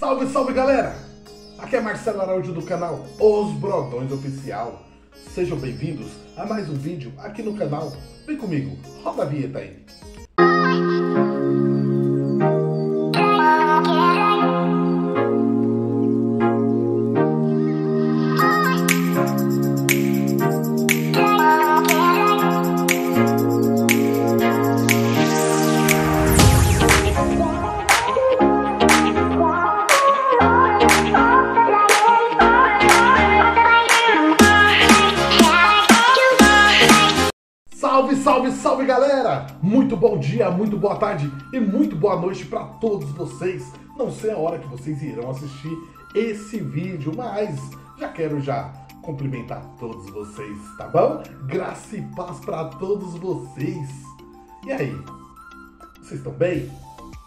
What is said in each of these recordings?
Salve, salve galera! Aqui é Marcelo Araújo do canal Os Brodões Oficial. Sejam bem-vindos a mais um vídeo aqui no canal. Vem comigo, roda a vinheta aí. Salve, salve, salve galera! Muito bom dia, muito boa tarde e muito boa noite para todos vocês. Não sei a hora que vocês irão assistir esse vídeo, mas já quero cumprimentar todos vocês, tá bom? Graça e paz para todos vocês. E aí, vocês estão bem?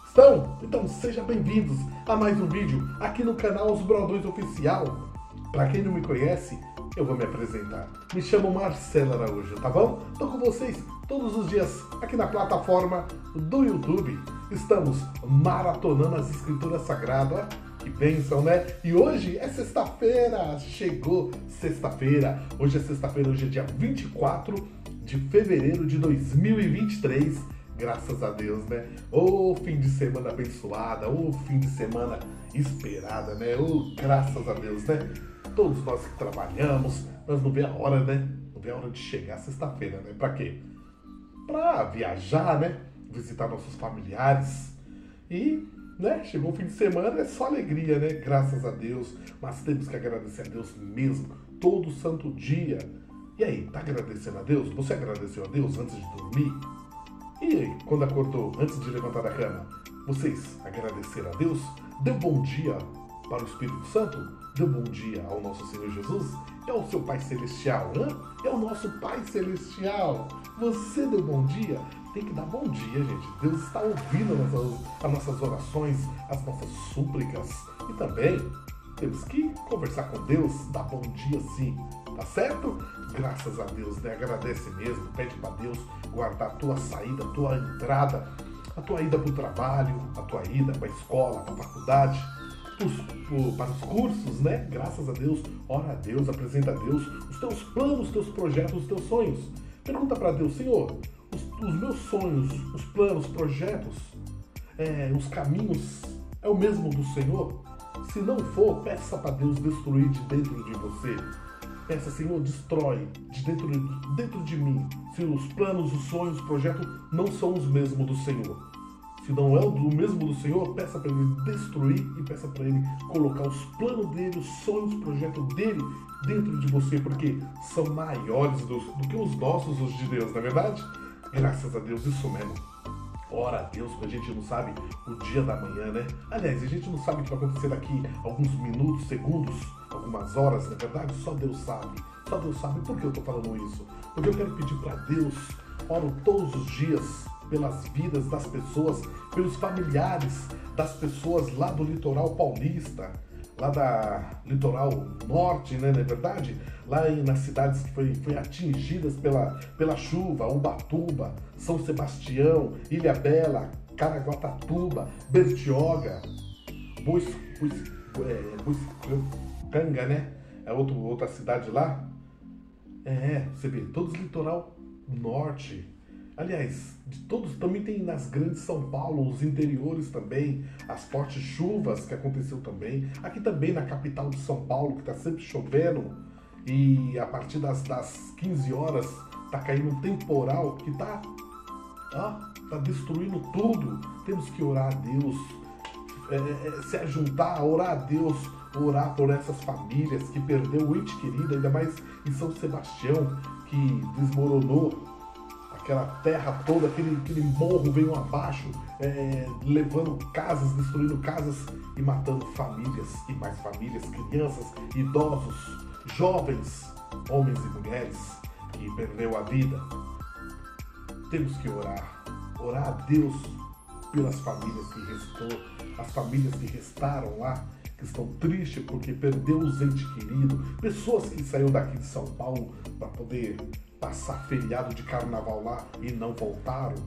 Estão? Então sejam bem-vindos a mais um vídeo aqui no canal Os Brodões Oficial. Para quem não me conhece, eu vou me apresentar. Me chamo Marcelo Araújo, tá bom? Tô com vocês todos os dias aqui na plataforma do YouTube. Estamos maratonando as escrituras sagradas. Que bênção, né? E hoje é sexta-feira. Chegou sexta-feira. Hoje é sexta-feira, hoje é dia 24 de fevereiro de 2023. Graças a Deus, né? Ô fim de semana abençoada, ô fim de semana esperada, né? Ô graças a Deus, né? Todos nós que trabalhamos, nós não vê a hora, né? Não vê a hora de chegar sexta-feira, né? Pra quê? Pra viajar, né? Visitar nossos familiares. E, né? Chegou o fim de semana, é só alegria, né? Graças a Deus. Mas temos que agradecer a Deus mesmo, todo santo dia. E aí, tá agradecendo a Deus? Você agradeceu a Deus antes de dormir? E aí, quando acordou, antes de levantar da cama, vocês agradeceram a Deus? Deu bom dia para o Espírito Santo? Deu bom dia ao nosso Senhor Jesus? É o seu Pai Celestial, hein? É o nosso Pai Celestial. Você deu bom dia? Tem que dar bom dia, gente. Deus está ouvindo as nossas orações, as nossas súplicas. E também temos que conversar com Deus, dar bom dia sim, tá certo? Graças a Deus, né? Agradece mesmo, pede para Deus guardar a tua saída, a tua entrada, a tua ida para o trabalho, a tua ida para a escola, para a faculdade, para os cursos, né? Graças a Deus, ora a Deus, apresenta a Deus os teus planos, os teus projetos, os teus sonhos. Pergunta para Deus, Senhor, os meus sonhos, os planos, projetos, os caminhos, é o mesmo do Senhor? Se não for, peça para Deus destruir de dentro de você. Peça, Senhor, destrói de dentro de mim. Se os planos, os sonhos, os projetos não são os mesmos do Senhor. Se não é o mesmo do Senhor, peça para Ele destruir e peça para Ele colocar os planos dele, os sonhos, os projetos dele dentro de você, porque são maiores do que os nossos, os de Deus, não é verdade? Graças a Deus, isso mesmo. Ora a Deus, porque a gente não sabe o dia da manhã, né? Aliás, a gente não sabe o que vai acontecer daqui a alguns minutos, segundos, algumas horas, na verdade, só Deus sabe. Só Deus sabe. Por que eu tô falando isso? Porque eu quero pedir para Deus, oro todos os dias pelas vidas das pessoas, pelos familiares das pessoas lá do litoral paulista, lá da litoral norte, né, não é verdade? Lá nas cidades que foi atingidas pela chuva, Ubatuba, São Sebastião, Ilhabela, Caraguatatuba, Bertioga, Boiçucanga, né? É outra cidade lá. Você vê, todos o litoral norte. Aliás, de todos também tem nas grandes São Paulo, os interiores também, as fortes chuvas que aconteceu também. Aqui também na capital de São Paulo, que está sempre chovendo, e a partir das 15 horas tá caindo um temporal que tá destruindo tudo. Temos que orar a Deus, se ajuntar, orar a Deus, orar por essas famílias que perdeu o ente querido, ainda mais em São Sebastião, que desmoronou. Aquela terra toda, aquele morro veio abaixo, levando casas, destruindo casas e matando famílias e mais famílias, crianças, idosos, jovens, homens e mulheres que perdeu a vida. Temos que orar a Deus pelas famílias que restou, as famílias que restaram lá, que estão tristes porque perdeu os entes queridos, pessoas que saíram daqui de São Paulo para poder passar feriado de carnaval lá e não voltaram.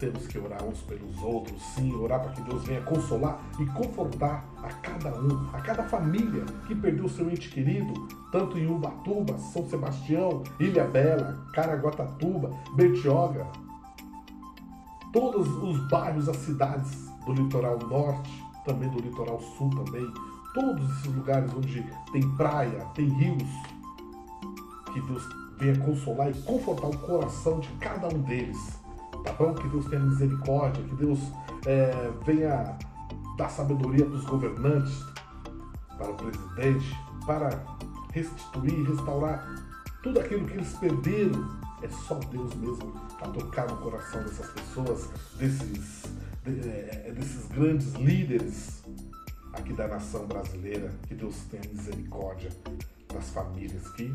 temos que orar uns pelos outros, sim, orar para que Deus venha consolar e confortar a cada um, a cada família que perdeu seu ente querido, tanto em Ubatuba, São Sebastião, Ilhabela, Caraguatatuba, Bertioga, todos os bairros, as cidades do litoral norte, também do litoral sul também, todos esses lugares onde tem praia, tem rios, que Deus venha consolar e confortar o coração de cada um deles, tá bom? Que Deus tenha misericórdia, que Deus venha dar sabedoria para os governantes, para o presidente, para restituir, restaurar tudo aquilo que eles perderam. É só Deus mesmo a tocar no coração dessas pessoas, desses grandes líderes aqui da nação brasileira. Que Deus tenha misericórdia das famílias que,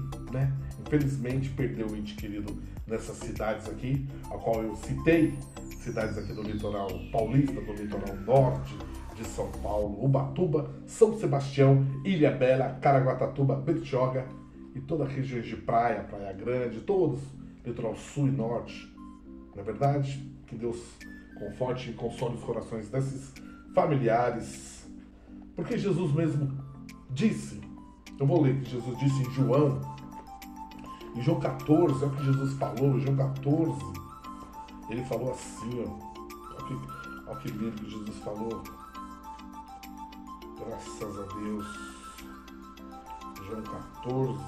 infelizmente perdeu o ente querido nessas cidades aqui, a qual eu citei, cidades aqui do litoral paulista, do litoral norte de São Paulo, Ubatuba, São Sebastião, Ilhabela, Caraguatatuba, Bertioga e todas as regiões de praia, Praia Grande, todos, litoral sul e norte. Na verdade, que Deus conforte e console os corações desses familiares, porque Jesus mesmo disse, eu vou ler o que Jesus disse em João 14, é o que Jesus falou, João 14, ele falou assim, olha que lindo que Jesus falou, graças a Deus, João 14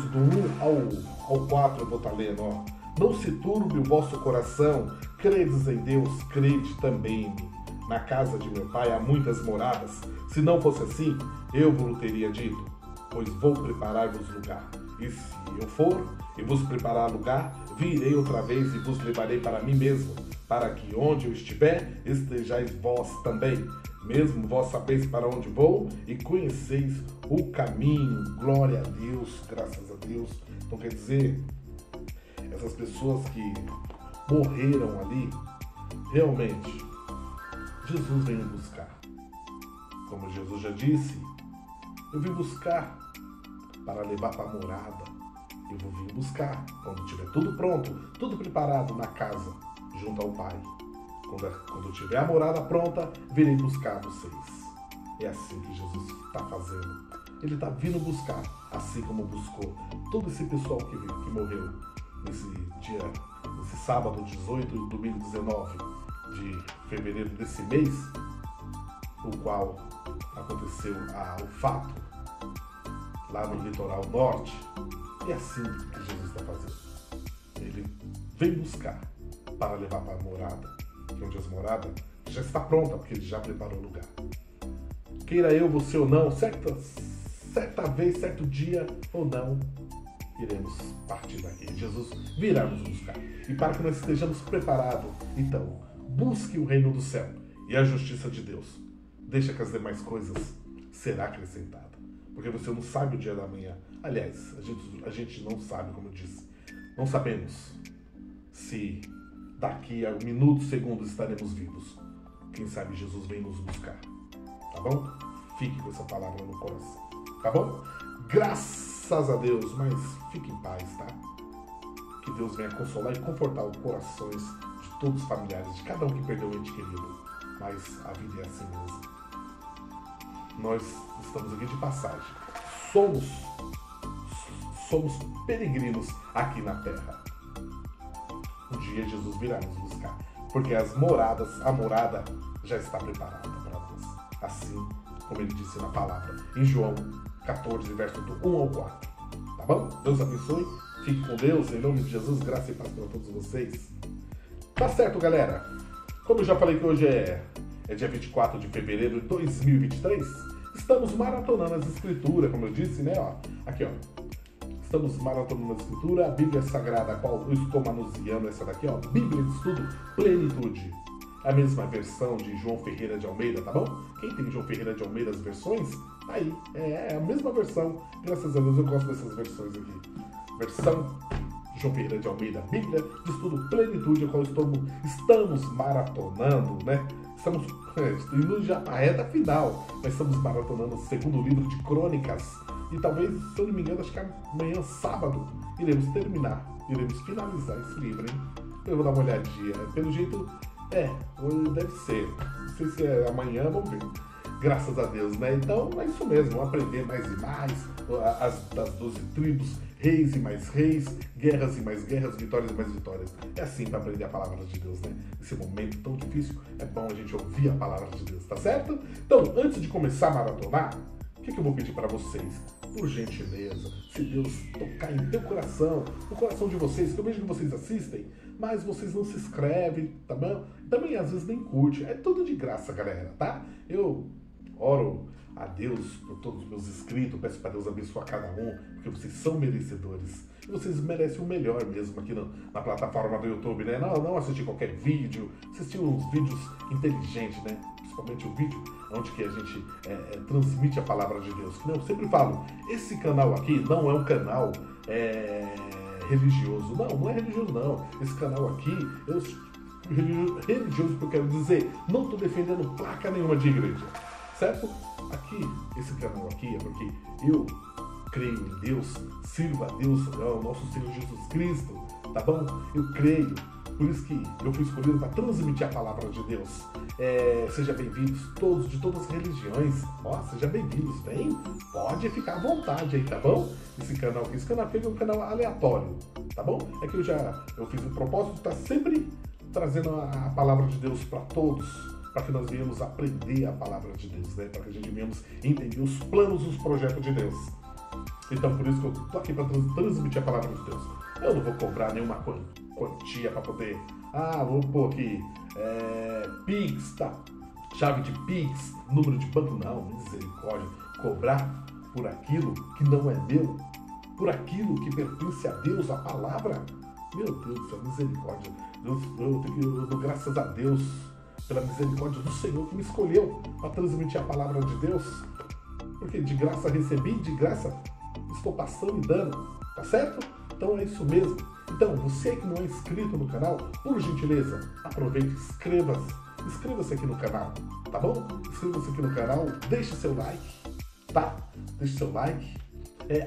do 1 ao 4 eu vou estar lendo, ó. Não se turbe o vosso coração, credes em Deus, crede também em mim. Na casa de meu pai há muitas moradas. Se não fosse assim, eu vos teria dito, pois vou preparar-vos lugar. E se eu for e vos preparar lugar, virei outra vez e vos levarei para mim mesmo, para que onde eu estiver, estejais vós também. Mesmo vós sabeis para onde vou e conheceis o caminho. Glória a Deus, graças a Deus. Então quer dizer, essas pessoas que morreram ali, realmente, Jesus veio buscar. Como Jesus já disse, eu vim buscar para levar para a morada. Eu vou vir buscar quando tiver tudo pronto, tudo preparado na casa, junto ao Pai. Quando tiver a morada pronta, virei buscar vocês. É assim que Jesus está fazendo. Ele está vindo buscar, assim como buscou todo esse pessoal que morreu nesse sábado 18 e domingo 19 de fevereiro desse mês, o qual aconteceu o fato lá no litoral norte. É assim que Jesus está fazendo. Ele vem buscar para levar para a morada, que onde as moradas já está pronta, porque ele já preparou o lugar. Queira eu, você ou não, certa vez, certo dia ou não, iremos partir daqui. Jesus virá nos buscar. E para que nós estejamos preparados, então, busque o reino do céu e a justiça de Deus. Deixa que as demais coisas será acrescentada. Porque você não sabe o dia da manhã. Aliás, a gente não sabe, como eu disse. Não sabemos se daqui a minutos, segundos estaremos vivos. Quem sabe Jesus vem nos buscar. Tá bom? Fique com essa palavra no coração. Tá bom? Graças a Deus, mas fique em paz, tá? Que Deus venha consolar e confortar os corações de todos os familiares, de cada um que perdeu um ente querido. Mas a vida é assim mesmo. Nós estamos aqui de passagem. Somos peregrinos aqui na terra. Um dia Jesus virá nos buscar, porque a morada já está preparada para nós. Assim como ele disse na palavra, em João 14, verso do 1 ao 4. Tá bom? Deus abençoe. Fique com Deus. Em nome de Jesus, graça e paz para todos vocês. Tá certo, galera? Como eu já falei que hoje é dia 24 de fevereiro de 2023, estamos maratonando as escrituras, como eu disse, né? Ó, aqui, ó. Estamos maratonando a escritura, a Bíblia Sagrada, a qual eu estou manuseando, essa daqui, ó. Bíblia de Estudo Plenitude. A mesma versão de João Ferreira de Almeida, tá bom? Quem tem João Ferreira de Almeida as versões, tá aí. É a mesma versão. Graças a Deus eu gosto dessas versões aqui. Versão de João Ferreira de Almeida, Bíblia de Estudo Plenitude, a qual estamos maratonando, né? Estamos indo já para a reta final. Nós estamos maratonando o segundo livro de Crônicas. E talvez, se eu não me engano, acho que amanhã, sábado, iremos finalizar esse livro, hein? Eu vou dar uma olhadinha. Pelo jeito, deve ser. Não sei se é amanhã, vamos ver. Graças a Deus, né? Então é isso mesmo, vamos aprender mais e mais, das 12 tribos, reis e mais reis, guerras e mais guerras, vitórias e mais vitórias. É assim para aprender a palavra de Deus, né? Nesse momento tão difícil, é bom a gente ouvir a palavra de Deus, tá certo? Então, antes de começar a maratonar, o que eu vou pedir para vocês? Por gentileza, se Deus tocar em teu coração, no coração de vocês, que eu vejo que vocês assistem, mas vocês não se inscrevem, tá bom? Também às vezes nem curte, é tudo de graça, galera, tá? Eu oro a Deus por todos os meus inscritos, peço para Deus abençoar cada um, porque vocês são merecedores. E vocês merecem o melhor mesmo aqui na plataforma do YouTube, né? Não assistir qualquer vídeo, assistir uns vídeos inteligentes, né? Principalmente o vídeo onde que a gente transmite a palavra de Deus. Eu sempre falo, esse canal aqui não é um canal religioso. Não é religioso não. Esse canal aqui, religioso que eu quero dizer, não estou defendendo placa nenhuma de igreja. Certo? Aqui, esse canal aqui é porque eu creio em Deus, sirvo a Deus, ao nosso Senhor Jesus Cristo, tá bom? Eu creio, por isso que eu fui escolhido para transmitir a palavra de Deus. Sejam bem-vindos, todos, de todas as religiões. Sejam bem-vindos, vem, pode ficar à vontade aí, tá bom? Esse canal aqui é um canal aleatório, tá bom? É que eu fiz o propósito de estar sempre trazendo a palavra de Deus para todos, para que nós venhamos aprender a palavra de Deus, né? Para que a gente venhamos entender os planos, os projetos de Deus. Então, por isso que eu estou aqui para transmitir a palavra de Deus. Eu não vou cobrar nenhuma quantia para poder... vou pôr aqui Pix, tá? Chave de Pix, número de banco, não, misericórdia. Cobrar por aquilo que não é meu, por aquilo que pertence a Deus, a palavra. Meu Deus do céu, misericórdia. Eu dou graças a Deus pela misericórdia do Senhor que me escolheu para transmitir a palavra de Deus, porque de graça recebi, de graça estou passando e dando, tá certo? Então é isso mesmo. Então, você que não é inscrito no canal, por gentileza, aproveite, inscreva-se aqui no canal, tá bom? Inscreva-se aqui no canal, deixe seu like, tá? Deixe seu like,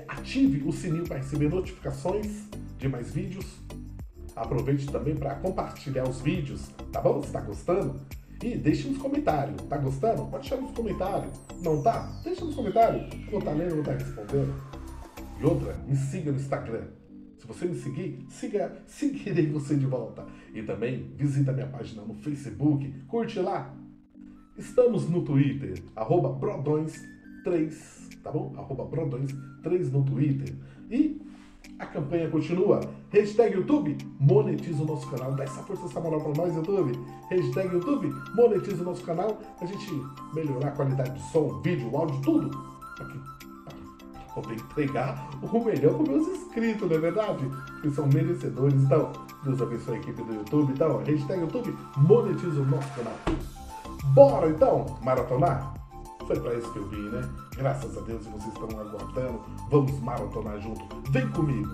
ative o sininho para receber notificações de mais vídeos. Aproveite também para compartilhar os vídeos, tá bom? Se está gostando? E deixe nos comentários. Tá gostando? Pode deixar nos comentários. Não tá? Deixa nos comentários. Vou estar lendo, vou estar respondendo. E outra, me siga no Instagram. Se você me seguir, seguirei você de volta. E também visita minha página no Facebook. Curte lá. Estamos no Twitter, @brodões3, tá bom? @brodões3 no Twitter. E a campanha continua. Hashtag YouTube, monetiza o nosso canal. Dá essa força, essa moral pra nós, YouTube. Hashtag YouTube, monetiza o nosso canal. A gente melhorar a qualidade de som, vídeo, áudio, tudo. Para poder entregar o melhor para os meus inscritos, não é verdade? Que são merecedores. Então, Deus abençoe a equipe do YouTube. Então, hashtag YouTube, monetiza o nosso canal. Bora então maratonar? Foi para isso que eu vim, né? Graças a Deus, e vocês estão aguardando. Vamos maratonar junto. Vem comigo.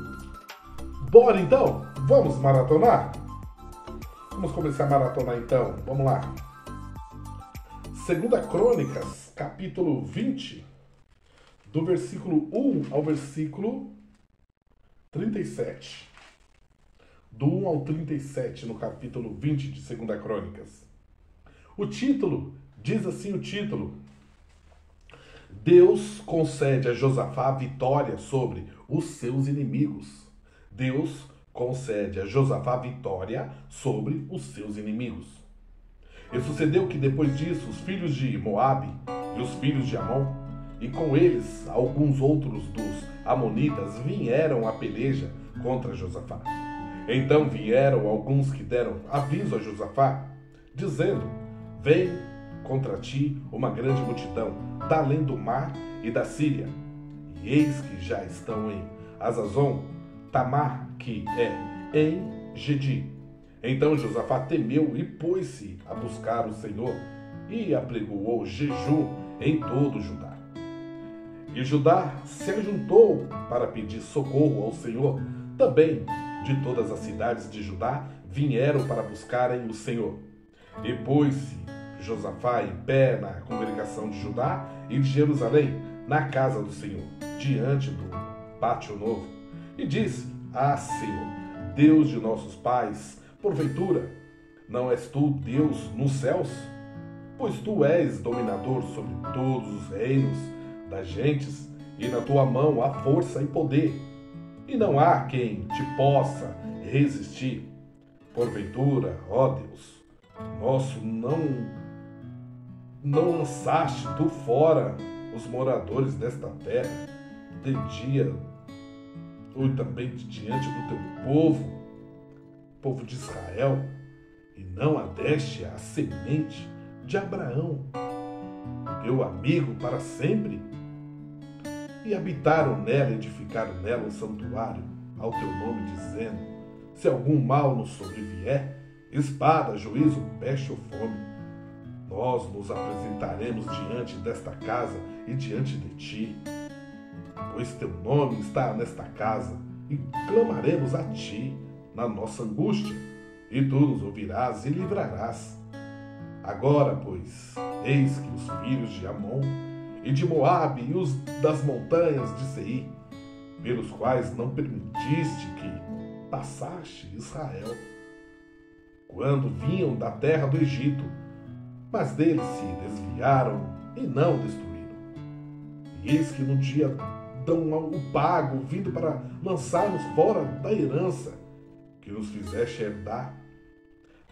Bora então? Vamos maratonar? Vamos começar a maratonar então. Vamos lá. 2 Crônicas, capítulo 20, do versículo 1 ao versículo 37. Do 1 ao 37, no capítulo 20 de 2 Crônicas. O título, diz assim o título: Deus concede a Josafá vitória sobre os seus inimigos. Deus concede a Josafá vitória sobre os seus inimigos. E sucedeu que depois disso, os filhos de Moabe e os filhos de Amon, e com eles alguns outros dos amonitas, vieram à peleja contra Josafá. Então vieram alguns que deram aviso a Josafá, dizendo: Vem contra ti uma grande multidão, da além do mar e da Síria. E eis que já estão em Azazon, Tamar, que é em Gedi. Então Josafá temeu e pôs-se a buscar o Senhor, e apregoou jejum em todo Judá. E Judá se ajuntou para pedir socorro ao Senhor. Também de todas as cidades de Judá vieram para buscarem o Senhor. E pôs-se Josafá em pé na congregação de Judá e de Jerusalém, na casa do Senhor, diante do pátio novo. E disse: Ah, Senhor, Deus de nossos pais, Porventura, não és tu Deus nos céus? Pois tu és dominador sobre todos os reinos das gentes, e na tua mão há força e poder, e não há quem te possa resistir. Porventura, ó Deus, nosso, não lançaste tu fora os moradores desta terra, de dia ou também diante do teu povo de Israel, e não adeste a semente de Abraão, teu amigo para sempre? E habitaram nela, edificaram nela um santuário ao teu nome, dizendo: se algum mal nos sobrevier, espada, juízo, peste ou fome, nós nos apresentaremos diante desta casa e diante de ti, pois teu nome está nesta casa, e clamaremos a ti na nossa angústia, e tu nos ouvirás e livrarás. Agora, pois, eis que os filhos de Amon e de Moabe e os das montanhas de Seir, pelos quais não permitiste que passaste Israel, quando vinham da terra do Egito, mas deles se desviaram e não destruíram. E eis que no dia dão o pago vindo para lançar-nos fora da herança que nos fizeste herdar.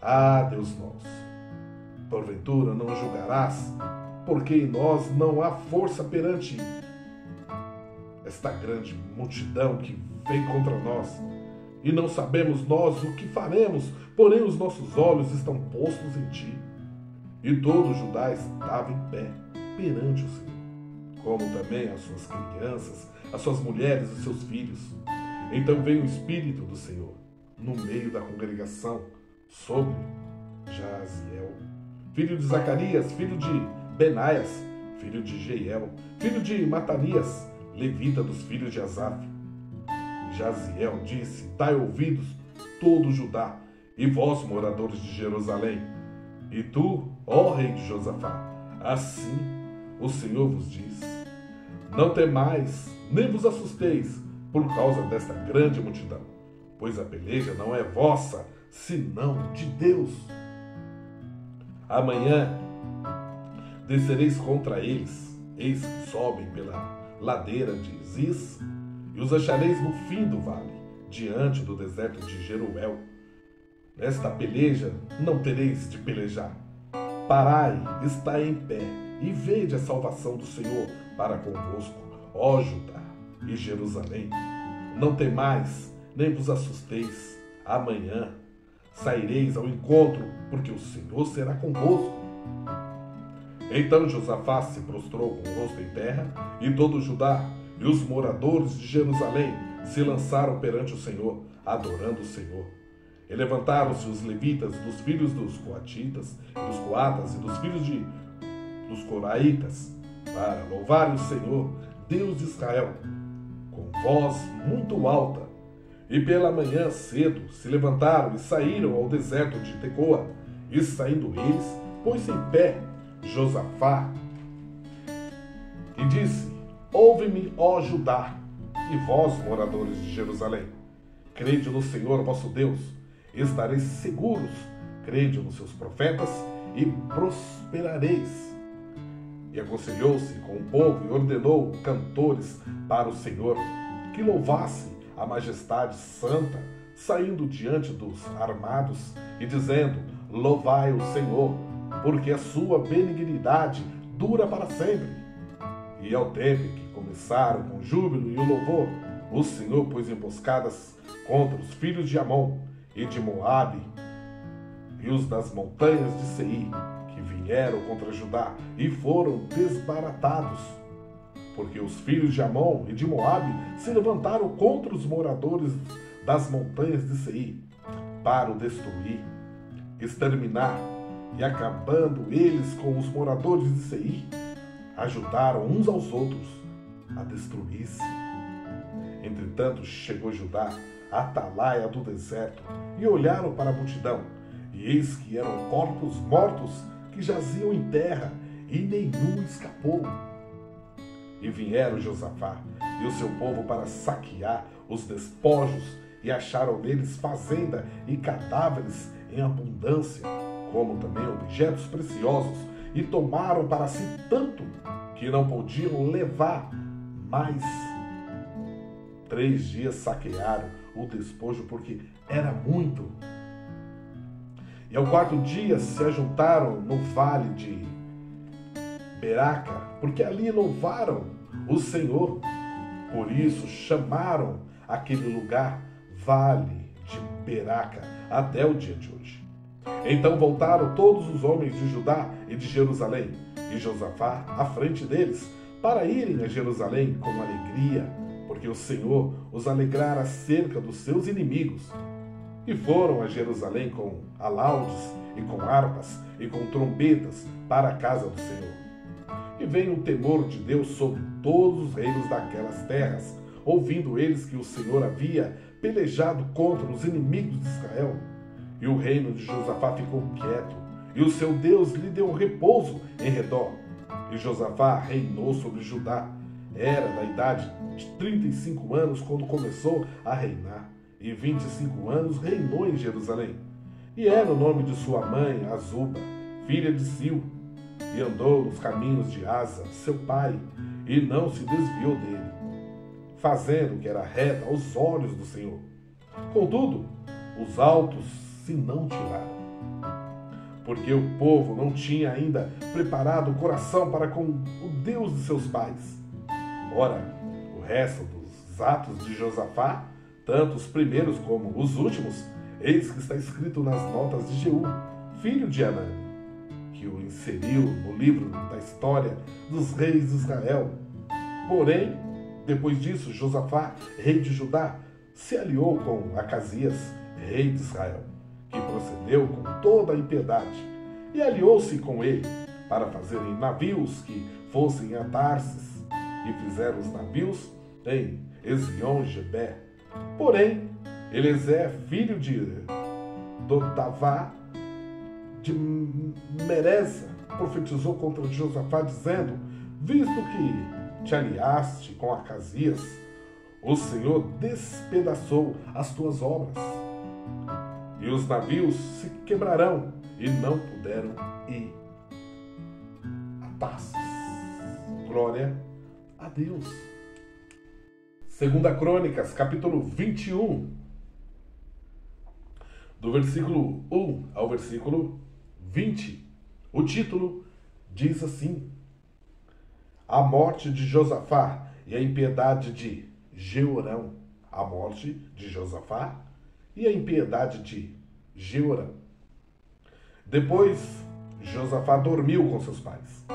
Ah, Deus nosso, porventura não julgarás, porque em nós não há força perante esta grande multidão que vem contra nós, e não sabemos nós o que faremos, porém os nossos olhos estão postos em ti. E todo Judá estava em pé perante o Senhor, como também as suas crianças, as suas mulheres e seus filhos. Então veio o Espírito do Senhor no meio da congregação sobre Jaziel, filho de Zacarias, filho de Benaias, filho de Jeiel, filho de Matanias, levita dos filhos de Asaf. Jaziel disse: dai ouvidos todo Judá, e vós, moradores de Jerusalém, e tu, ó rei de Josafá, assim o Senhor vos diz: não temais, nem vos assusteis por causa desta grande multidão, pois a peleja não é vossa, senão de Deus. Amanhã descereis contra eles, eis que sobem pela ladeira de Ziz, e os achareis no fim do vale, diante do deserto de Jeruel. Nesta peleja não tereis de pelejar. Parai, estai em pé, e vede a salvação do Senhor para convosco, ó Judá e Jerusalém. Não temais, nem vos assusteis. Amanhã saireis ao encontro, porque o Senhor será convosco. Então Josafá se prostrou com o rosto em terra, e todo Judá e os moradores de Jerusalém se lançaram perante o Senhor, adorando o Senhor. E levantaram-se os levitas dos filhos dos coatitas, dos coatas e dos filhos dos coraitas, para louvar o Senhor, Deus de Israel, com voz muito alta. E pela manhã cedo se levantaram e saíram ao deserto de Tecoa. E saindo eles, pôs-se em pé Josafá e disse: ouve-me, ó Judá, e vós, moradores de Jerusalém. Crede no Senhor vosso Deus, e estareis seguros. Crede nos seus profetas, e prosperareis. E aconselhou-se com o povo e ordenou cantores para o Senhor, que louvasse a majestade santa, saindo diante dos armados e dizendo: louvai o Senhor, porque a sua benignidade dura para sempre. E ao tempo que começaram com júbilo e o louvor, o Senhor pôs emboscadas contra os filhos de Amon e de Moabe e os das montanhas de Seir, que vieram contra Judá e foram desbaratados, porque os filhos de Amon e de Moabe se levantaram contra os moradores das montanhas de Seir para o destruir, exterminar, e acabando eles com os moradores de Seir, ajudaram uns aos outros a destruir-se. Entretanto, chegou Judá à atalaia do deserto, e olharam para a multidão, e eis que eram corpos mortos que jaziam em terra, e nenhum escapou. E vieram Josafá e o seu povo para saquear os despojos e acharam neles fazenda e cadáveres em abundância, como também objetos preciosos, e tomaram para si tanto que não podiam levar mais. 3 dias saquearam o despojo, porque era muito. E ao 4º dia se ajuntaram no vale de Beraca, porque ali louvaram o Senhor. Por isso chamaram aquele lugar Vale de Beraca até o dia de hoje. Então voltaram todos os homens de Judá e de Jerusalém, e Josafá à frente deles, para irem a Jerusalém com alegria, porque o Senhor os alegrara acerca dos seus inimigos. E foram a Jerusalém com alaudes e com harpas e com trombetas para a casa do Senhor. E veio o temor de Deus sobre todos os reinos daquelas terras, ouvindo eles que o Senhor havia pelejado contra os inimigos de Israel. E o reino de Josafá ficou quieto, e o seu Deus lhe deu repouso em redor. E Josafá reinou sobre Judá. Era da idade de 35 anos quando começou a reinar, e 25 anos reinou em Jerusalém. E era o nome de sua mãe, Azuba, filha de Sil, e andou nos caminhos de Asa, seu pai, e não se desviou dele, fazendo o que era reto aos olhos do Senhor. Contudo, os altos se não tiraram, porque o povo não tinha ainda preparado o coração para com o Deus de seus pais. Ora, o resto dos atos de Josafá, tanto os primeiros como os últimos, eis que está escrito nas notas de Jeú, filho de Hanani, que o inseriu no livro da história dos reis de Israel. Porém, depois disso, Josafá, rei de Judá, se aliou com Acasias, rei de Israel, que procedeu com toda a impiedade, e aliou-se com ele para fazerem navios que fossem a Tarsis, e fizeram os navios em Ezion-Geber. Porém, Eliezer, filho de Dodavá, de Mereza, profetizou contra Josafá, dizendo: visto que te aliaste com Acasias, o Senhor despedaçou as tuas obras, e os navios se quebrarão, e não puderam ir a Tarsis. Glória a Deus. 2 Crônicas, capítulo 21, do versículo 1 ao versículo 20. O título diz assim: a morte de Josafá e a impiedade de Jeorão. A morte de Josafá e a impiedade de Jeorão. Depois, Josafá dormiu com seus pais,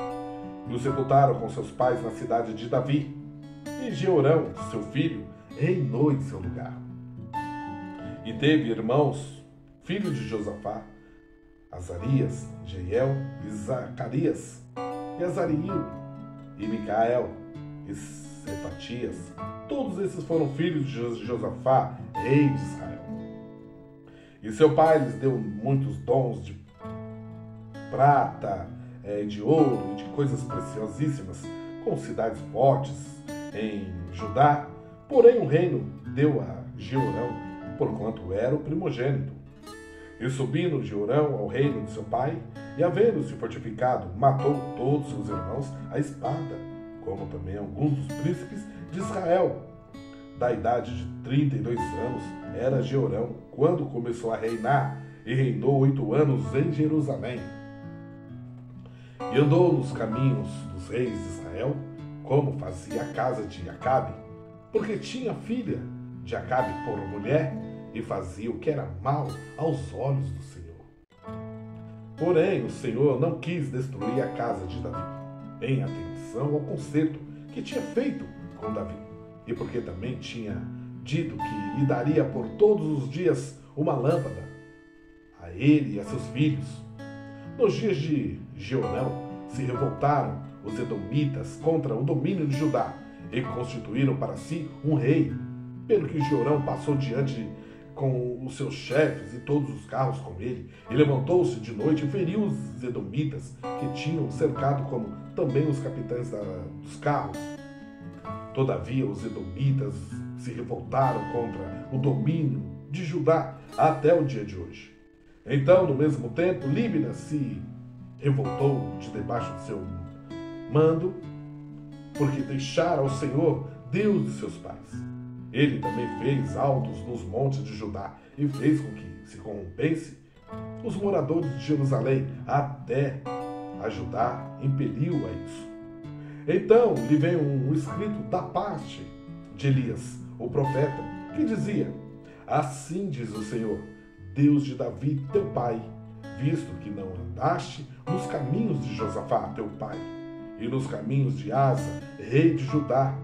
e o sepultaram com seus pais na cidade de Davi. E Jeorão, seu filho, reinou em seu lugar. E teve irmãos, filhos de Josafá, Azarias, Jeiel e Zacarias, e Azariel, e Micael, e Cefatias. Todos esses foram filhos de Josafá, rei de Israel. E seu pai lhes deu muitos dons de prata, de ouro e de coisas preciosíssimas, com cidades fortes em Judá. Porém o reino deu a Jeorão, porquanto era o primogênito. E subindo Jeorão ao reino de seu pai, e havendo-se fortificado, matou todos seus irmãos à espada, como também alguns dos príncipes de Israel. Da idade de 32 anos era Jeorão quando começou a reinar, e reinou 8 anos em Jerusalém. E andou nos caminhos dos reis de Israel, como fazia a casa de Acabe, porque tinha filha de Acabe por mulher, e fazia o que era mal aos olhos do Senhor. Porém, o Senhor não quis destruir a casa de Davi, em atenção ao concerto que tinha feito com Davi, e porque também tinha dito que lhe daria por todos os dias uma lâmpada, a ele e a seus filhos. Nos dias de Jeorão se revoltaram os edomitas contra o domínio de Judá, e constituíram para si um rei, pelo que Jeorão passou diante com os seus chefes e todos os carros com ele, e levantou-se de noite e feriu os edomitas que tinham cercado, como também os capitães dos carros. Todavia os edomitas se revoltaram contra o domínio de Judá até o dia de hoje. Então, no mesmo tempo, Líbina se revoltou de debaixo de seu mando, porque deixara o Senhor, Deus de seus pais. Ele também fez altos nos montes de Judá e fez com que se corrompesse os moradores de Jerusalém, até a Judá impeliu a isso. Então lhe veio um escrito da parte de Elias, o profeta, que dizia: assim diz o Senhor, Deus de Davi, teu pai, visto que não andaste nos caminhos de Josafá, teu pai, e nos caminhos de Asa, rei de Judá,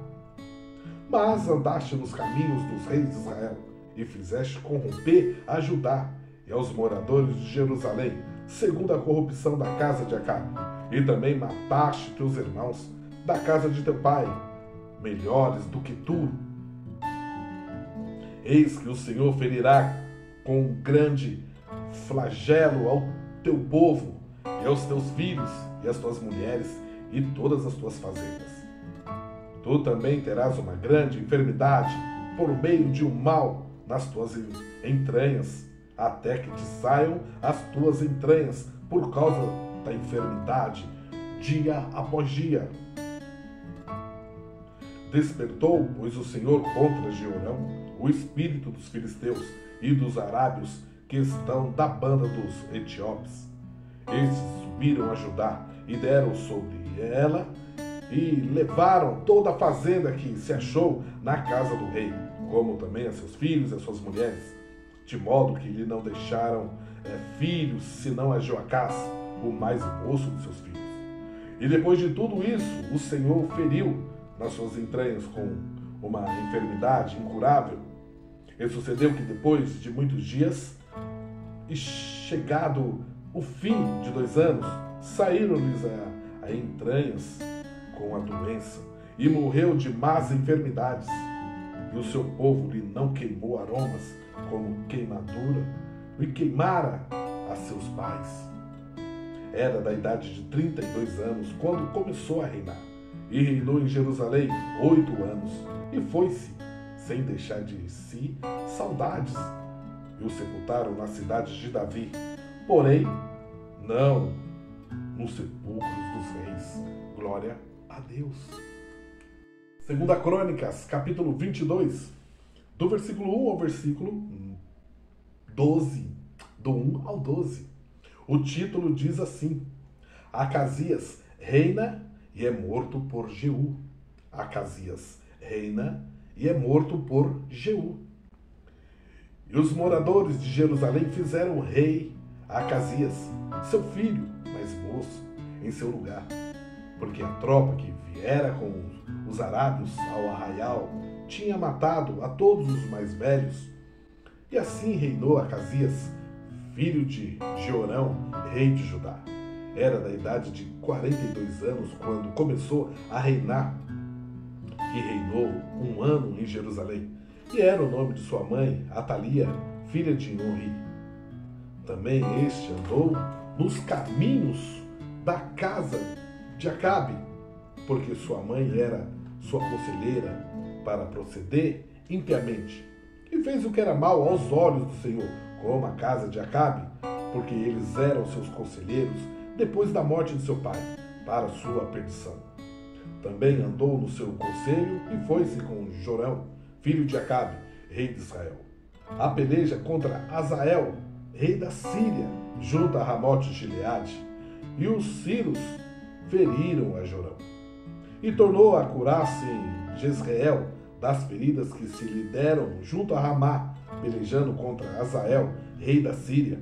mas andaste nos caminhos dos reis de Israel, e fizeste corromper a Judá e aos moradores de Jerusalém, segundo a corrupção da casa de Acabe, e também mataste teus irmãos da casa de teu pai, melhores do que tu. Eis que o Senhor ferirá com um grande flagelo ao teu povo e aos teus filhos e às tuas mulheres e todas as tuas fazendas. Tu também terás uma grande enfermidade por meio de um mal nas tuas entranhas, até que te saiam as tuas entranhas por causa da enfermidade, dia após dia. Despertou, pois, o Senhor contra Jeorão o espírito dos filisteus e dos arábios que estão da banda dos etíopes. Estes subiram a Judá e deram sobre ela e levaram toda a fazenda que se achou na casa do rei, como também a seus filhos e a suas mulheres, de modo que lhe não deixaram filhos, senão a Joacás, o mais moço de seus filhos. E depois de tudo isso, o Senhor feriu nas suas entranhas com uma enfermidade incurável. E sucedeu que depois de muitos dias, e chegado o fim de 2 anos, saíram-lhes a entranhas com a doença, e morreu de más enfermidades. E o seu povo lhe não queimou aromas como queimadura, e queimara a seus pais. Era da idade de 32 anos quando começou a reinar, e reinou em Jerusalém 8 anos, e foi-se, sem deixar de si saudades, e o sepultaram na cidade de Davi, porém, não nos sepulcros dos reis. Glória a Deus. 2 Crônicas, capítulo 22, do versículo 1 ao versículo 12, do 1 ao 12. O título diz assim: Acasias reina e é morto por Jeú. Acasias reina e é morto por Jeú. E os moradores de Jerusalém fizeram o rei Acasias, seu filho mais moço, em seu lugar, porque a tropa que viera com os arábios ao arraial tinha matado a todos os mais velhos. E assim reinou Acasias, filho de Jeorão, rei de Judá. Era da idade de 42 anos quando começou a reinar, e reinou 1 ano em Jerusalém. E era o nome de sua mãe, Atalia, filha de Onri. Também este andou nos caminhos da casa de Acabe, porque sua mãe era sua conselheira para proceder impiamente. E fez o que era mal aos olhos do Senhor, como a casa de Acabe, porque eles eram seus conselheiros depois da morte de seu pai, para sua perdição. Também andou no seu conselho e foi-se com Jorão, filho de Acabe, rei de Israel, a peleja contra Azael, rei da Síria, junto a Ramote de Gileade, e os sírios feriram a Jorão. E tornou a curar-se em Jezreel das feridas que se lhe deram junto a Ramá, pelejando contra Azael, rei da Síria.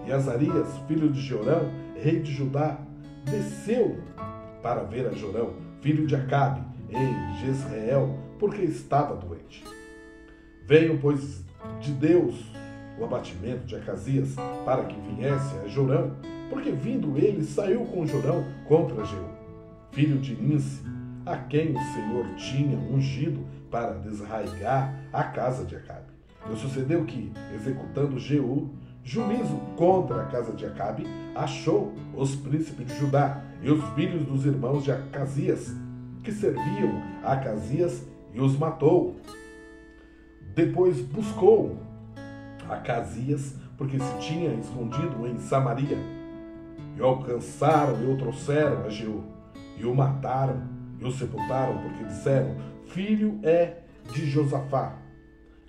E Azarias, filho de Jorão, rei de Judá, desceu para ver a Jorão, filho de Acabe, em Jezreel, porque estava doente. Veio, pois, de Deus o abatimento de Acasias, para que viesse a Jorão, porque vindo ele, saiu com Jorão contra Jeú, filho de Ninsi, a quem o Senhor tinha ungido para desarraigar a casa de Acabe. E sucedeu que, executando Jeú juízo contra a casa de Acabe, achou os príncipes de Judá e os filhos dos irmãos de Acasias, que serviam a Acasias, e os matou. Depois buscou Acasias, porque se tinha escondido em Samaria. E o alcançaram e o trouxeram a Jeú. E o mataram e o sepultaram, porque disseram: filho é de Josafá,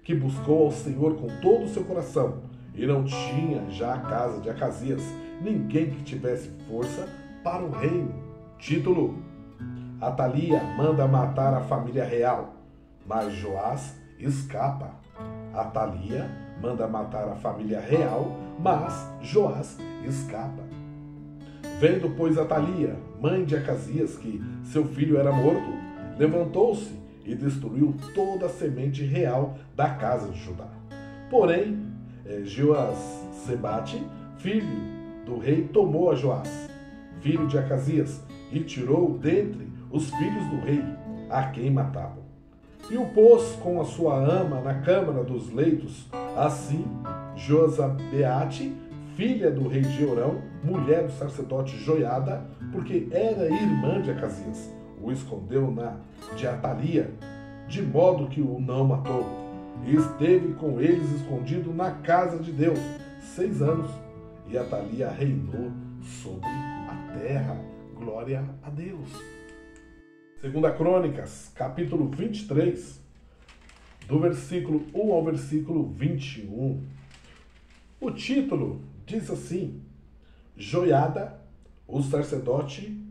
que buscou ao Senhor com todo o seu coração. E não tinha já a casa de Acasias ninguém que tivesse força para o reino. Título: Atalia manda matar a família real, mas Joás escapa. Atalia manda matar a família real, mas Joás escapa. Vendo, pois, Atalia, mãe de Acasias, que seu filho era morto, levantou-se e destruiu toda a semente real da casa de Judá. Porém, Jeoazebate, filho do rei, tomou a Joás, filho de Acasias, e tirou dentre os filhos do rei, a quem matavam. E o pôs com a sua ama na câmara dos leitos. Assim, Josabeate, filha do rei Jeorão, mulher do sacerdote Joiada, porque era irmã de Acasias, o escondeu de Atalia, de modo que o não matou. E esteve com eles escondido na casa de Deus 6 anos. E Atalia reinou sobre a terra. Glória a Deus. 2 Crônicas, capítulo 23, do versículo 1 ao versículo 21. O título diz assim: Joiada, o sacerdote,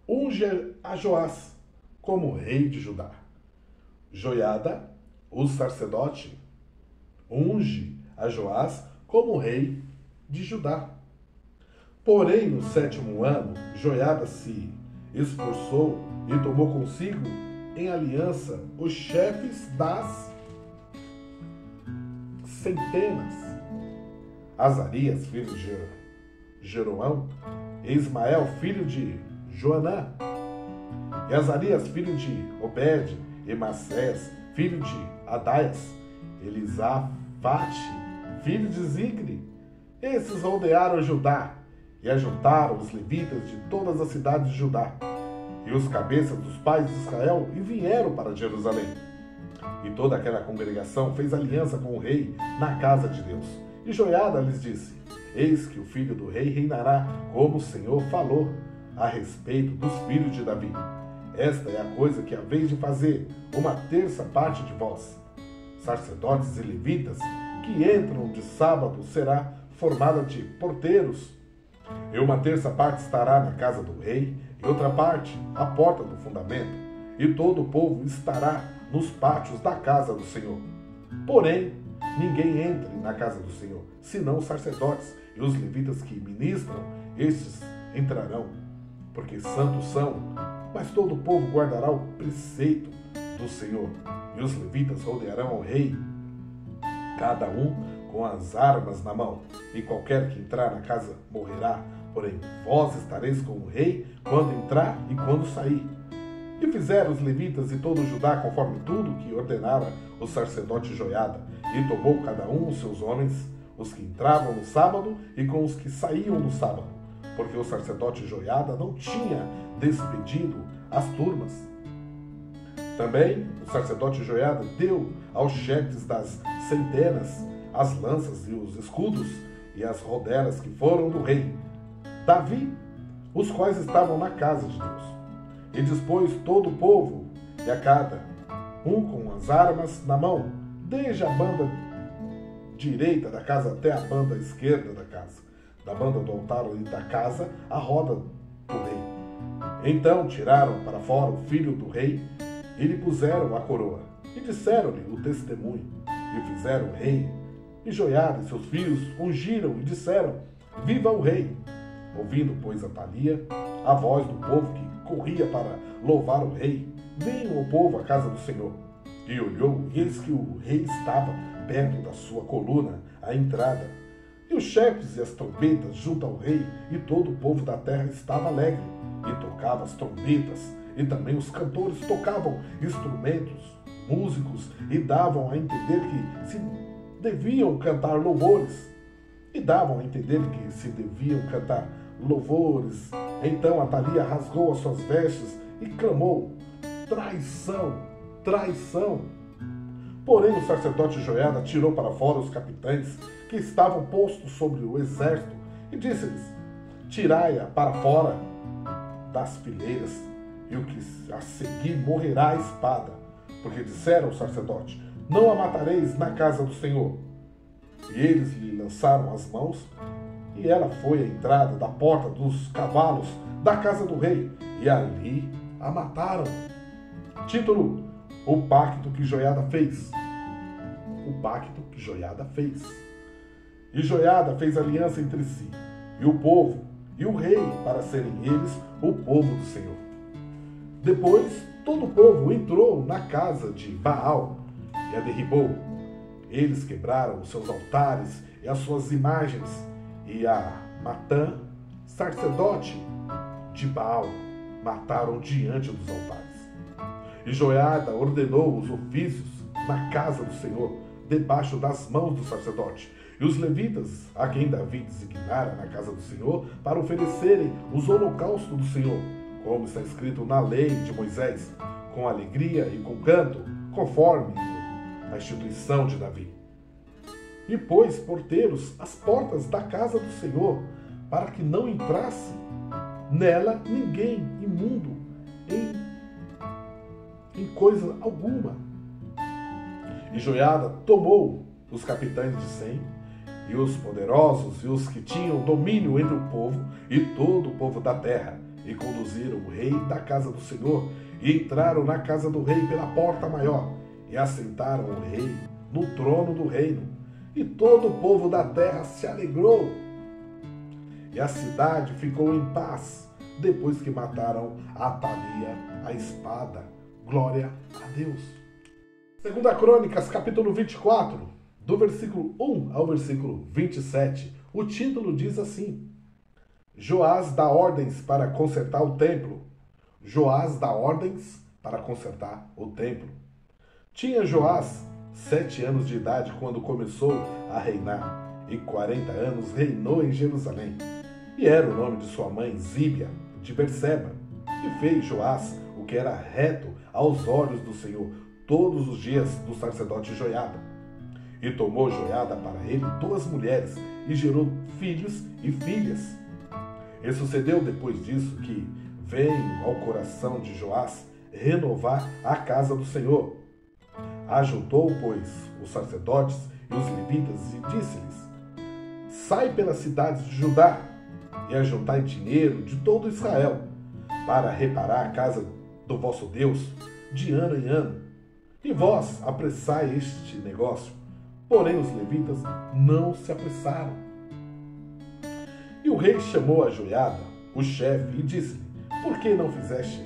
unge a Joás como rei de Judá. Joiada, o sacerdote, unge a Joás como rei de Judá. Porém, no 7º ano, Joiada se esforçou e tomou consigo em aliança os chefes das centenas, Azarias, filho de Jeroão, e Ismael, filho de Joanã, e Azarias, filho de Obed, e Macés, filho de Adaias, Elisafate, filho de Zicre. Esses rodearam Judá e ajuntaram os levitas de todas as cidades de Judá e os cabeças dos pais de Israel e vieram para Jerusalém. E toda aquela congregação fez aliança com o rei na casa de Deus. E Joiada lhes disse: eis que o filho do rei reinará, como o Senhor falou a respeito dos filhos de Davi. Esta é a coisa que haveis de fazer: 1/3 parte de vós, sacerdotes e levitas, que entram de sábado, será formada de porteiros, e 1/3 parte estará na casa do rei, e outra parte à porta do fundamento, e todo o povo estará nos pátios da casa do Senhor. Porém, ninguém entre na casa do Senhor, senão os sacerdotes e os levitas que ministram, estes entrarão, porque santos são, mas todo o povo guardará o preceito do Senhor, e os levitas rodearão ao rei, cada um com as armas na mão, e qualquer que entrar na casa morrerá, porém vós estareis com o rei quando entrar e quando sair. E fizeram os levitas e todo o Judá conforme tudo que ordenara o sacerdote Joiada, e tomou cada um os seus homens, os que entravam no sábado e com os que saíam no sábado, porque o sacerdote Joiada não tinha despedido as turmas. Também o sacerdote Joiada deu aos chefes das centenas as lanças e os escudos e as rodelas que foram do rei Davi, os quais estavam na casa de Deus. E dispôs todo o povo, e a cada um com as armas na mão, desde a banda direita da casa até a banda esquerda da casa, da banda do altar e da casa, a roda do rei. Então tiraram para fora o filho do rei e lhe puseram a coroa, e disseram-lhe o testemunho, e fizeram o rei. E Joiada e seus filhos ungiram e disseram: viva o rei! Ouvindo, pois, Atalia a voz do povo que corria para louvar o rei, veio o povo à casa do Senhor. E olhou, e eis que o rei estava perto da sua coluna, à entrada. E os chefes e as trombetas junto ao rei, e todo o povo da terra estava alegre, e tocava as trombetas, e também os cantores tocavam instrumentos, músicos, e davam a entender que se deviam cantar louvores. Então Atalia rasgou as suas vestes e clamou: traição, traição! Porém, o sacerdote Joiada tirou para fora os capitães que estavam postos sobre o exército e disse-lhes: tirai-a para fora das fileiras, e o que a seguir morrerá à espada. Porque disseram ao sacerdote: não a matareis na casa do Senhor. E eles lhe lançaram as mãos, e ela foi à entrada da porta dos cavalos da casa do rei, e ali a mataram. Título: o pacto que Joiada fez. O pacto que Joiada fez. E Joiada fez aliança entre si, e o povo, e o rei, para serem eles o povo do Senhor. Depois, todo o povo entrou na casa de Baal e a derribou. Eles quebraram os seus altares e as suas imagens, e a Matã, sacerdote de Baal, mataram diante dos altares. E Joiada ordenou os ofícios na casa do Senhor, debaixo das mãos do sacerdote, e os levitas, a quem Davi designara na casa do Senhor, para oferecerem os holocaustos do Senhor, como está escrito na lei de Moisés, com alegria e com canto, conforme a instituição de Davi. E pôs porteiros às portas da casa do Senhor, para que não entrasse nela ninguém imundo em coisa alguma. E Joiada tomou os capitães de 100, e os poderosos, e os que tinham domínio entre o povo, e todo o povo da terra, e conduziram o rei da casa do Senhor, e entraram na casa do rei pela porta maior, e assentaram o rei no trono do reino. E todo o povo da terra se alegrou. E a cidade ficou em paz, depois que mataram Atalia a espada. Glória a Deus. 2 Crônicas, capítulo 24, do versículo 1 ao versículo 27. O título diz assim: Joás dá ordens para consertar o templo. Joás dá ordens para consertar o templo. Tinha Joás 7 anos de idade quando começou a reinar, e 40 anos reinou em Jerusalém. E era o nome de sua mãe Zíbia, de Berseba. E fez Joás o que era reto aos olhos do Senhor todos os dias do sacerdote Joiada. E tomou Joiada para ele 2 mulheres, e gerou filhos e filhas. E sucedeu depois disso que veio ao coração de Joás renovar a casa do Senhor. Ajuntou, pois, os sacerdotes e os levitas e disse-lhes: sai pelas cidades de Judá e ajuntai dinheiro de todo Israel para reparar a casa do vosso Deus de ano em ano. E vós apressai este negócio. Porém os levitas não se apressaram. E o rei chamou a Joiada, o chefe, e disse-lhe: por que não fizeste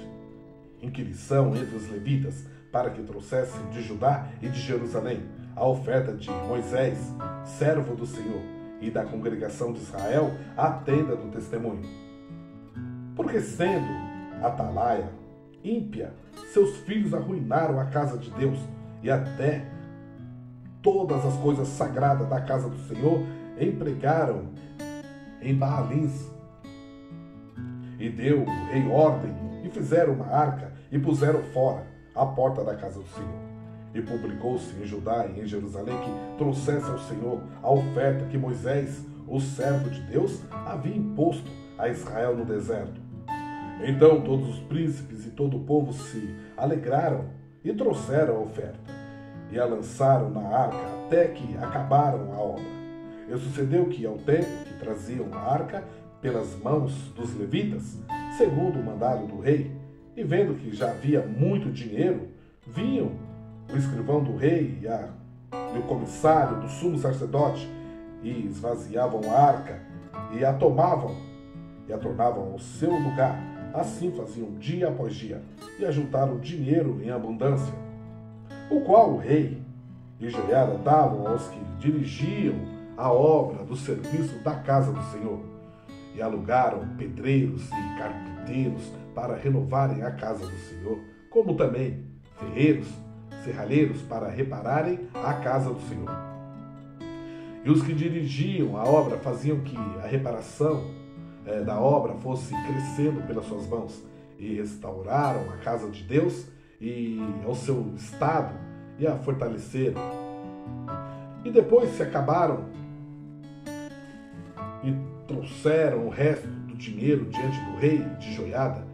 inquirição entre os levitas para que trouxessem de Judá e de Jerusalém a oferta de Moisés, servo do Senhor, e da congregação de Israel, a tenda do testemunho? Porque sendo Atalaia ímpia, seus filhos arruinaram a casa de Deus, e até todas as coisas sagradas da casa do Senhor empregaram em Baalins. E deu o rei ordem, e fizeram uma arca, e puseram fora a porta da casa do Senhor. E publicou-se em Judá e em Jerusalém que trouxesse ao Senhor a oferta que Moisés, o servo de Deus, havia imposto a Israel no deserto. Então todos os príncipes e todo o povo se alegraram e trouxeram a oferta, e a lançaram na arca até que acabaram a obra. E sucedeu que, ao tempo que traziam a arca pelas mãos dos levitas, segundo o mandado do rei, e vendo que já havia muito dinheiro, vinham o escrivão do rei e o comissário do sumo sacerdote, e esvaziavam a arca, e a tomavam, e a tornavam ao seu lugar. Assim faziam dia após dia, e ajuntaram dinheiro em abundância, o qual o rei e Joiada davam aos que dirigiam a obra do serviço da casa do Senhor. E alugaram pedreiros e carpinteiros para renovarem a casa do Senhor, como também ferreiros, serralheiros para repararem a casa do Senhor. E os que dirigiam a obra faziam que a reparação da obra fosse crescendo pelas suas mãos, e restauraram a casa de Deus e ao seu estado, e a fortaleceram. E depois se acabaram e trouxeram o resto do dinheiro diante do rei de Joiada,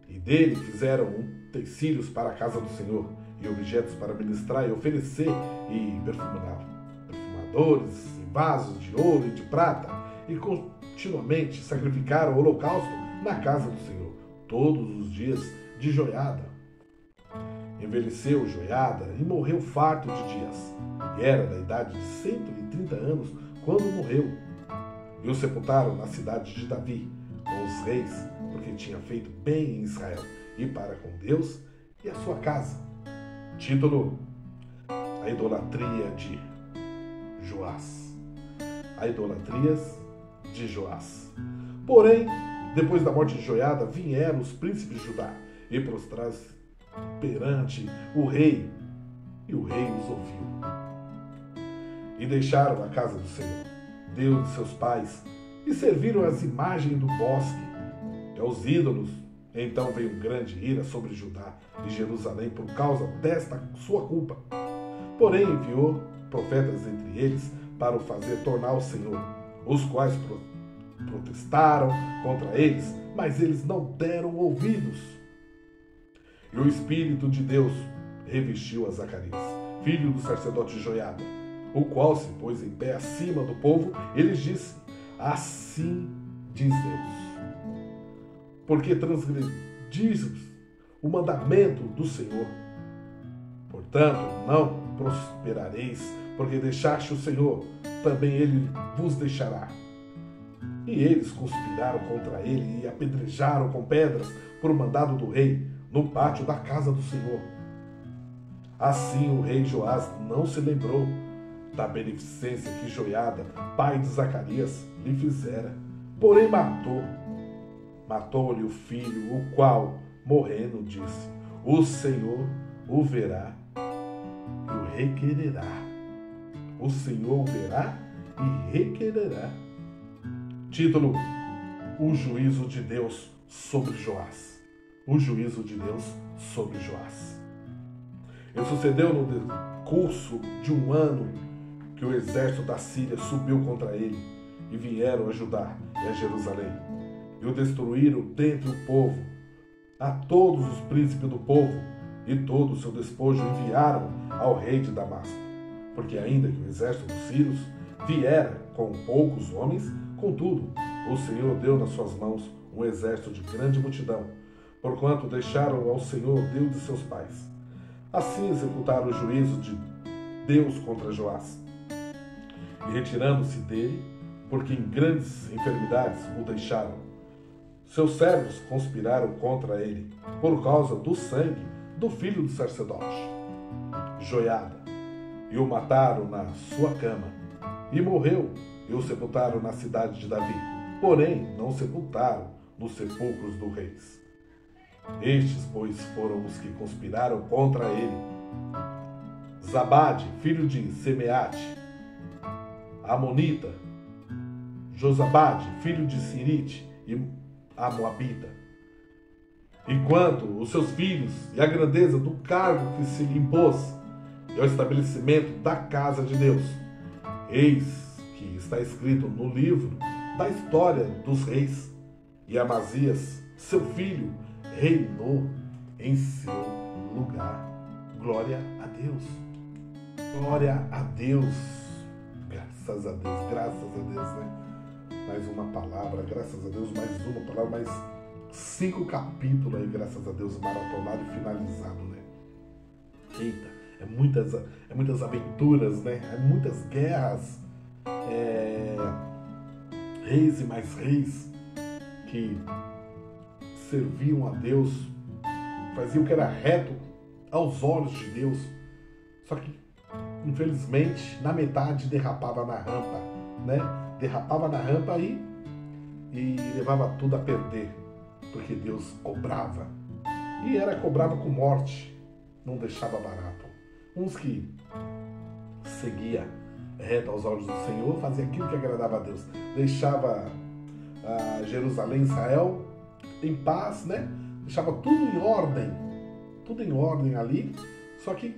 e dele fizeram utensílios para a casa do Senhor, e objetos para ministrar e oferecer, e perfumadores, e vasos de ouro e de prata, e continuamente sacrificaram o holocausto na casa do Senhor, todos os dias de Joiada. Envelheceu Joiada e morreu farto de dias, e era da idade de 130 anos quando morreu. E o sepultaram na cidade de Davi, com os reis, porque tinha feito bem em Israel, e para com Deus e a sua casa. Título: A idolatria de Joás. A idolatrias de Joás. Porém, depois da morte de Joiada, vieram os príncipes de Judá e prostraram-se perante o rei, e o rei os ouviu. E deixaram a casa do Senhor, Deus de seus pais, e serviram as imagens do bosque e aos ídolos. Então veio grande ira sobre Judá e Jerusalém por causa desta sua culpa. Porém enviou profetas entre eles para o fazer tornar ao Senhor, os quais protestaram contra eles, mas eles não deram ouvidos. E o Espírito de Deus revestiu a Zacarias, filho do sacerdote Joiada, o qual se pôs em pé acima do povo. Ele disse: Assim diz Deus, porque transgredistes o mandamento do Senhor. Portanto, não prosperareis, porque deixaste o Senhor, também ele vos deixará. E eles conspiraram contra ele e apedrejaram com pedras por mandado do rei, no pátio da casa do Senhor. Assim o rei Joás não se lembrou da beneficência que Joiada, pai de Zacarias, lhe fizera, porém matou-lhe o filho, o qual, morrendo, disse: O Senhor o verá e o requererá. O Senhor o verá e requererá. Título: O juízo de Deus sobre Joás. O juízo de Deus sobre Joás. E sucedeu no decurso de um ano que o exército da Síria subiu contra ele, e vieram a Judá e a Jerusalém, e o destruíram dentre o povo. A todos os príncipes do povo e todo o seu despojo enviaram ao rei de Damasco, porque ainda que o exército dos sírios viera com poucos homens, contudo, o Senhor deu nas suas mãos um exército de grande multidão, porquanto deixaram ao Senhor, Deus de seus pais. Assim executaram o juízo de Deus contra Joás, e retirando-se dele, porque em grandes enfermidades o deixaram. Seus servos conspiraram contra ele, por causa do sangue do filho do sacerdote Joiada, e o mataram na sua cama, e morreu, e o sepultaram na cidade de Davi, porém não o sepultaram nos sepulcros dos reis. Estes, pois, foram os que conspiraram contra ele: Zabade, filho de Semeate, Amonita; Josabade, filho de Sirite, e a Moabita. E quanto os seus filhos e a grandeza do cargo que se lhe impôs, e ao estabelecimento da casa de Deus, eis que está escrito no livro da história dos reis. E Amazias, seu filho, reinou em seu lugar. Glória a Deus. Glória a Deus. Graças a Deus, graças a Deus, né? Mais uma palavra, graças a Deus, mais uma palavra, mais 5 capítulos aí, graças a Deus, maratonado e finalizado, né? Eita, é muitas aventuras, né? É muitas guerras, reis e mais reis que serviam a Deus, faziam o que era reto aos olhos de Deus, só que, infelizmente, na metade derrapava na rampa, né? Derrapava na rampa e levava tudo a perder, porque Deus cobrava, e cobrava com morte, não deixava barato. Uns que seguia reto aos olhos do Senhor, fazia aquilo que agradava a Deus, deixava Jerusalém, Israel em paz, né? Deixava tudo em ordem ali, só que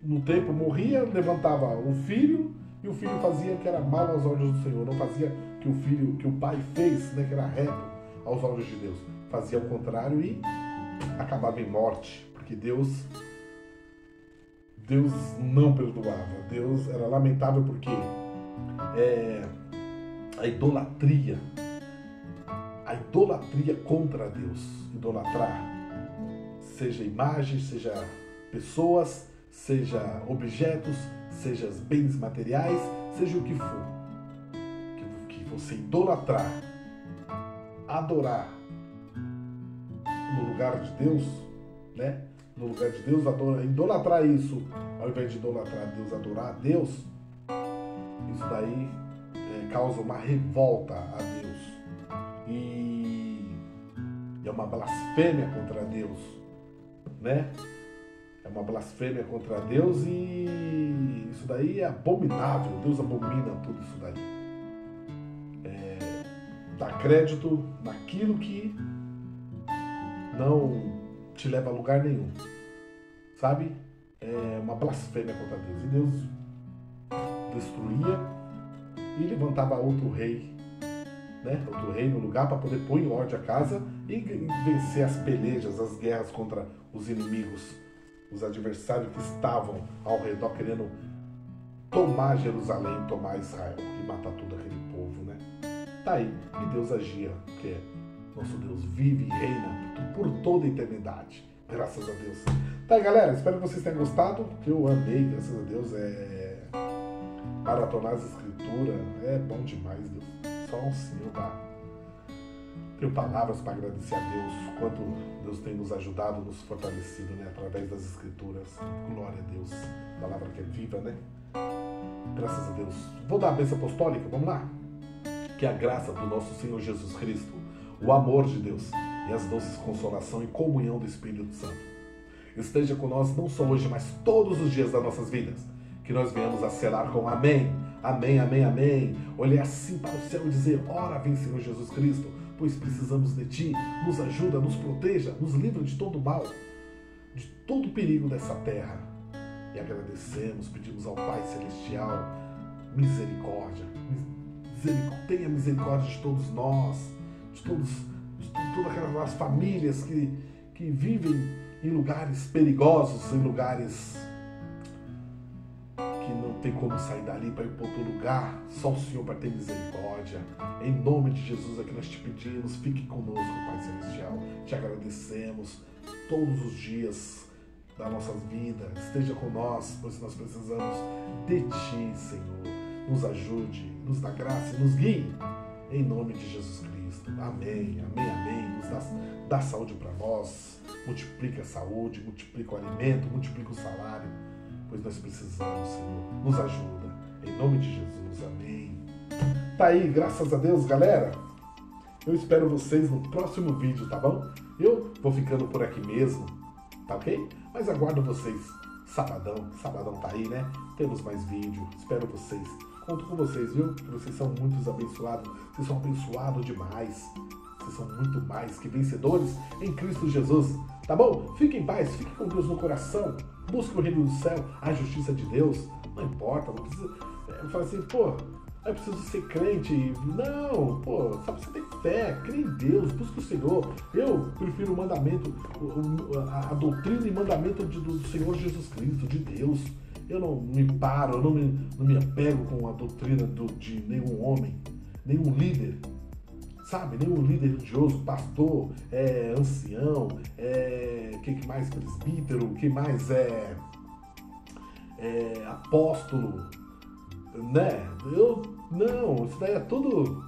no tempo morria, levantava o filho, e o filho fazia o que era mal aos olhos do Senhor, não fazia que o pai fez, né, que era reto aos olhos de Deus. Fazia o contrário e acabava em morte, porque Deus não perdoava. Deus era lamentável porque a idolatria contra Deus, idolatrar, seja imagem, seja pessoas, seja objetos, seja bens materiais, seja o que for, que você idolatrar, adorar no lugar de Deus, né? No lugar de Deus, idolatrar isso, ao invés de idolatrar Deus, adorar a Deus, isso daí causa uma revolta a Deus. E é uma blasfêmia contra Deus, né? É uma blasfêmia contra Deus e isso daí é abominável. Deus abomina tudo isso daí. Dá crédito naquilo que não te leva a lugar nenhum, sabe? É uma blasfêmia contra Deus. E Deus destruía e levantava outro rei, né? Outro rei no lugar para poder pôr em ordem a casa e vencer as pelejas, as guerras contra os inimigos, os adversários que estavam ao redor querendo tomar Jerusalém, tomar Israel e matar todo aquele povo, né? Tá aí. E Deus agia, porque nosso Deus vive e reina por toda a eternidade. Graças a Deus. Tá aí, galera. Espero que vocês tenham gostado. Que eu amei, graças a Deus. Maratonar as escrituras é bom demais, Deus. Só um Senhor dá. Tenho palavras para agradecer a Deus. Quanto Deus tem nos ajudado, nos fortalecido, né? Através das escrituras. Glória a Deus. Palavra que é viva, né? Graças a Deus. Vou dar a bênção apostólica. Vamos lá? Que a graça do nosso Senhor Jesus Cristo, o amor de Deus e as doces consolação e comunhão do Espírito Santo esteja com nós não só hoje, mas todos os dias das nossas vidas. Que nós venhamos a selar com amém, amém, amém, amém. Olhar assim para o céu e dizer: ora vem, Senhor Jesus Cristo, pois precisamos de Ti. Nos ajuda, nos proteja, nos livra de todo mal, de todo perigo dessa terra. E agradecemos, pedimos ao Pai Celestial misericórdia. Tenha misericórdia de todos nós, de todas aquelas famílias que vivem em lugares perigosos, em lugares que não tem como sair dali para ir para outro lugar. Só o Senhor para ter misericórdia. Em nome de Jesus é que nós te pedimos, fique conosco, Pai Celestial. Te agradecemos todos os dias das nossas vidas. Esteja com nós, pois nós precisamos de Ti, Senhor. Nos ajude, nos dá graça e nos guie. Em nome de Jesus Cristo. Amém, amém, amém. Nos dá saúde para nós. Multiplica a saúde, multiplica o alimento, multiplica o salário. Pois nós precisamos, Senhor. Nos ajuda. Em nome de Jesus. Amém. Tá aí, graças a Deus, galera. Eu espero vocês no próximo vídeo, tá bom? Eu vou ficando por aqui mesmo, tá ok? Mas aguardo vocês sabadão. Sabadão tá aí, né? Temos mais vídeo. Espero vocês. Conto com vocês, viu? Que vocês são muitos abençoados. Vocês são abençoados demais. Vocês são muito mais que vencedores em Cristo Jesus. Tá bom? Fique em paz. Fique com Deus no coração. Busque o reino do céu, a justiça de Deus. Não importa. Não precisa... Eu falo assim, pô, eu preciso ser crente. Não, pô, só você ter fé. Crê em Deus. Busque o Senhor. Eu prefiro o mandamento, a doutrina e mandamento do Senhor Jesus Cristo, de Deus. Eu não me paro, eu não me apego com a doutrina de nenhum homem, nenhum líder, sabe? Nenhum líder religioso, pastor, ancião, que mais? Presbítero, que mais apóstolo, né? Não, isso daí é tudo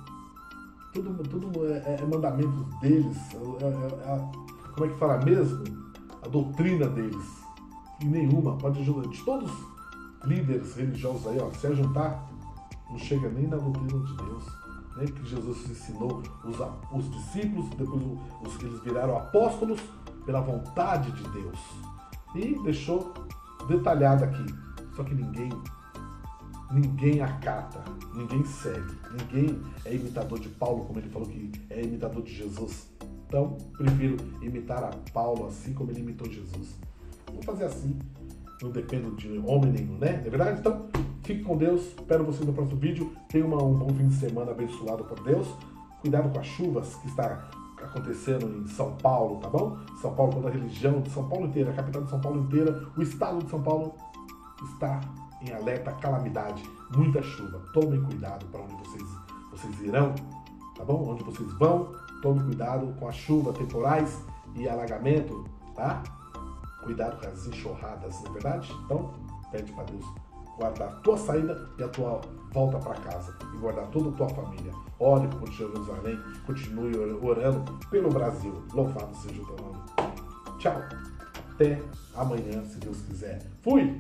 mandamentos deles, como é que fala mesmo? A doutrina deles. E nenhuma pode ajudar. De todos os líderes religiosos aí, ó, se ajuntar, não chega nem na doutrina de Deus, né? Que Jesus ensinou os discípulos, depois os que eles viraram apóstolos pela vontade de Deus. E deixou detalhado aqui. Só que ninguém acata, ninguém segue, ninguém é imitador de Paulo, como ele falou que é imitador de Jesus. Então, prefiro imitar a Paulo assim como ele imitou Jesus. Vamos fazer assim. não dependo de homem nenhum, né? Não é verdade? Então, fique com Deus, espero vocês no próximo vídeo. Tenha um bom fim de semana abençoado por Deus. Cuidado com as chuvas que está acontecendo em São Paulo, tá bom? São Paulo, toda a região de São Paulo inteira, a capital de São Paulo inteira, o estado de São Paulo está em alerta calamidade, muita chuva. Tomem cuidado para onde vocês irão, tá bom? Onde vocês vão, tomem cuidado com a chuva, temporais e alagamento, tá? Cuidado com as enxurradas, não é verdade? Então, pede para Deus guardar a tua saída e a tua volta para casa e guardar toda a tua família. Ore por Jerusalém, continue orando pelo Brasil. Louvado seja o teu nome. Tchau. Até amanhã, se Deus quiser. Fui!